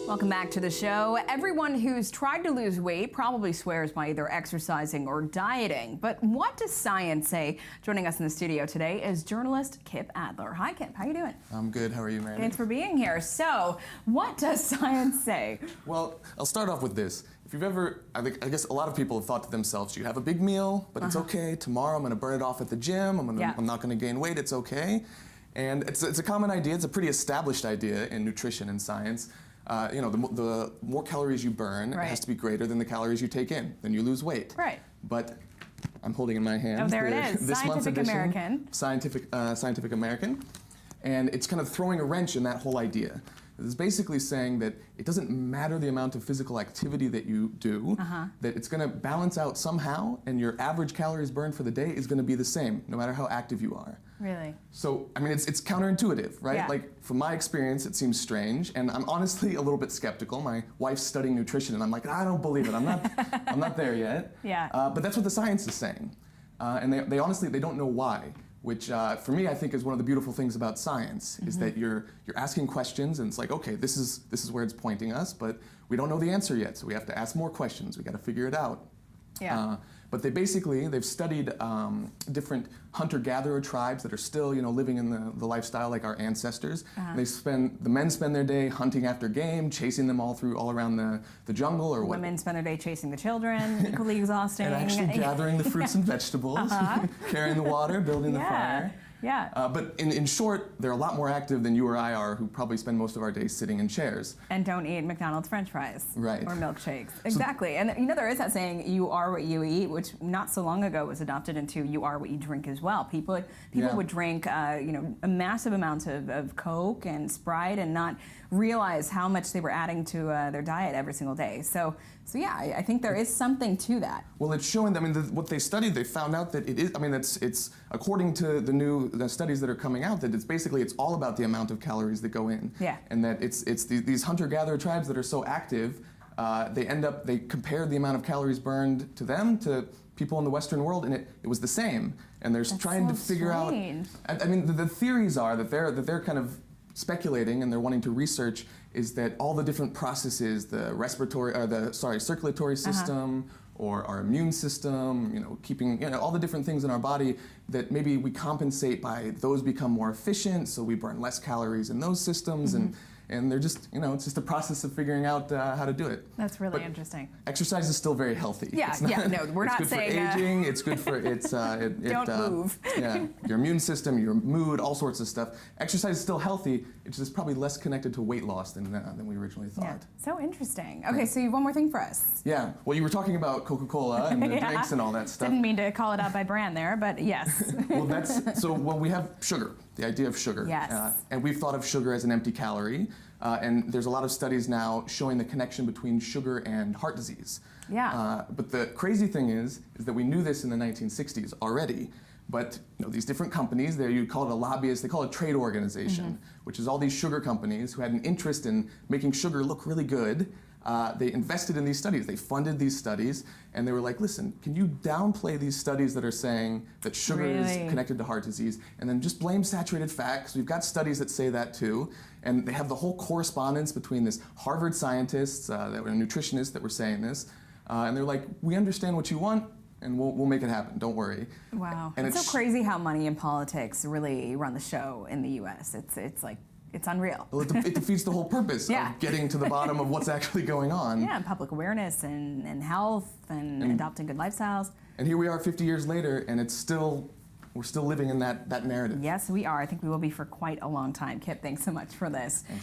Welcome back to the show. Everyone who's tried to lose weight probably swears by either exercising or dieting. But what does science say? Joining us in the studio today is journalist Kipp Adler. Hi, Kipp. How you doing? I'm good. How are you, Mary? Thanks for being here. So, what does science say? Well, I'll start off with this. If you've ever, I guess a lot of people have thought to themselves, you have a big meal, but it's okay. Tomorrow I'm going to burn it off at the gym. I'm not going to gain weight. It's okay. And it's a common idea. It's a pretty established idea in nutrition and science. The more calories you burn, it has to be greater than the calories you take in. Then you lose weight. Right. But I'm holding in my hand. Oh, there it is. This month's edition, American. Scientific American. And it's kind of throwing a wrench in that whole idea. It's basically saying that it doesn't matter the amount of physical activity that you do, that it's going to balance out somehow, and your average calories burned for the day is going to be the same, no matter how active you are. Really? So, I mean, it's counterintuitive, right? Yeah. Like, from my experience, it seems strange, and I'm honestly a little bit skeptical. My wife's studying nutrition, and I'm like, I don't believe it. I'm not there yet. Yeah. But that's what the science is saying. And they honestly, they don't know why. Which, for me, I think is one of the beautiful things about science, is that you're asking questions, and it's like, okay, this is where it's pointing us, but we don't know the answer yet, so we have to ask more questions. We got to figure it out. Yeah. But they've studied different hunter-gatherer tribes that are still, living in the lifestyle like our ancestors. The men spend their day hunting after game, chasing them all around the jungle, or women spend their day chasing the children, equally exhausting. And actually gathering the fruits and vegetables, carrying the water, building the fire. Yeah. But in short, they're a lot more active than you or I are, who probably spend most of our days sitting in chairs. And don't eat McDonald's French fries. Right. Or milkshakes. Exactly. And there is that saying, you are what you eat, which not so long ago was adopted into you are what you drink as well. People would drink massive amounts of Coke and Sprite and not realize how much they were adding to their diet every single day. So yeah, I think there is something to that. Well, it's showing, what they studied, they found out that it is, it's according to the studies that are coming out, that it's all about the amount of calories that go in. Yeah. And that it's these hunter-gatherer tribes that are so active, they compared the amount of calories burned to them to people in the Western world, and it was the same. And they're trying to figure out. The theories are that they're kind of speculating, and they're wanting to research, is that all the different processes, the circulatory system, or our immune system, keeping, all the different things in our body, that maybe we compensate by those become more efficient, so we burn less calories in those systems, and they're just, it's just a process of figuring out how to do it. That's really interesting. Exercise is still very healthy. We're not saying it's good for aging. It's good for don't move. Your immune system, your mood, all sorts of stuff. Exercise is still healthy. It's just probably less connected to weight loss than we originally thought. Yeah. So interesting. Okay, so you have one more thing for us. Yeah. Well, you were talking about Coca-Cola and the drinks and all that stuff. Didn't mean to call it out by brand there, but yes. Well, we have sugar. The idea of sugar. Yes. And we've thought of sugar as an empty calorie. And there's a lot of studies now showing the connection between sugar and heart disease. Yeah. But the crazy thing is that we knew this in the 1960s already. But these different companies, you call it a lobbyist, they call it a trade organization, which is all these sugar companies who had an interest in making sugar look really good. They invested in these studies, they funded these studies, and they were like, listen, can you downplay these studies that are saying that sugar is connected to heart disease, and then just blame saturated fat, because we've got studies that say that too. And they have the whole correspondence between this Harvard scientists, that were nutritionists that were saying this, and they're like, we understand what you want, and we'll make it happen, don't worry. Wow. And it's so crazy how money and politics really run the show in the US. It's unreal. Well, it defeats the whole purpose of getting to the bottom of what's actually going on. Yeah, and public awareness and health and adopting good lifestyles. And here we are 50 years later, and we're still living in that narrative. Yes, we are. I think we will be for quite a long time. Kipp, thanks so much for this.